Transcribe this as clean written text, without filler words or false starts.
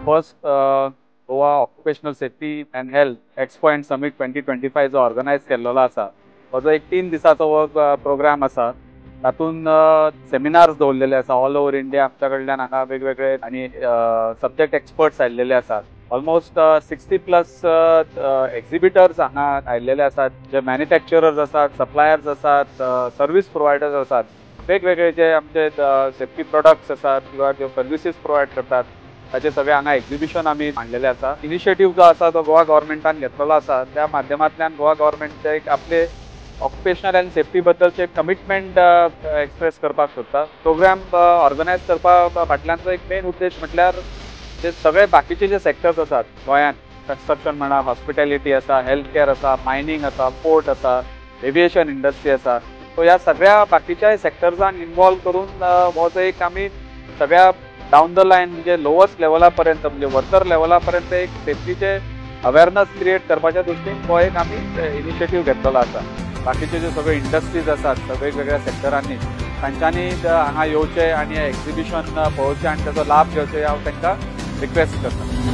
First Goa occupational safety and health expo and summit 2025 जो organise केल्लो आसा हो जो एक 3 दिसाचो प्रोग्राम आसा तातूंत सेमिनार्स दवरलेले आसा ऑल ओव्हर इंडिया आमच्या कडल्यान हांगा वेगवेगळे आनी सब्जेक्ट एक्सपर्ट्स आयिल्ले आसात ऑलमोस्ट 60+ एक्झिबिटर्स हांगा आयिल्ले आसात जे मॅन्युफॅक्चरर्स आसात सप्लायर्स आसात सर्वीस प्रोवायडर्स आसात वेगवेगळे जे आमचे सेफ्टी प्रोडक्ट्स आसात किंवा जे सर्विसीस प्रोवायड करतात ताचे सगळे हांगा एक्झिबिशन आमी मांडलेले आसा इनिशिएटीव जो आसा तो गोवा गव्हर्मेंटान घेतलेलो आसा त्या माध्यमांतल्यान गोवा गव्हर्मेंट एक आपले ऑक्युपेशनल अँड सेफ्टी बद्दलचे कमिटमेंट एक्सप्रेस करपाक सोदता प्रोग्राम ऑर्गनायज करपा फाटल्यानचो एक मेन उद्देश म्हटल्यार जे सगळे बाकीचे जे सेक्टर्स आसात गोंयांत कन्स्ट्रक्शन म्हणा हॉस्पिटॅलिटी आसा हेल्थ केअर आसा मायनिंग आसा पोर्ट आसा एविएशन इंडस्ट्री आसा सो ह्या सगळ्या बाकीच्या सेक्टर्सांक इन्वॉल्व करून हो जो एक आमी सगळ्या डावन द लायन म्हणजे लोवस्ट लेवला पर्यंत म्हणजे वर्कर लेवला पर्यंत एक सेफ्टीचे अवेअरनेस क्रिएट करपाच्या दृश्टीन हो एक आमी इनिशिएटीव घेतलेलो आसा बाकीचे जे सगळे इंडस्ट्रीज आसात वेगवेगळ्या सेक्टरांनी तांच्यांनी हांगा येवचे आनी एक्झिबिशन पळोवचें आनी ताचो लाभ घेवचे हांव तांकां रिक्वेस्ट करता.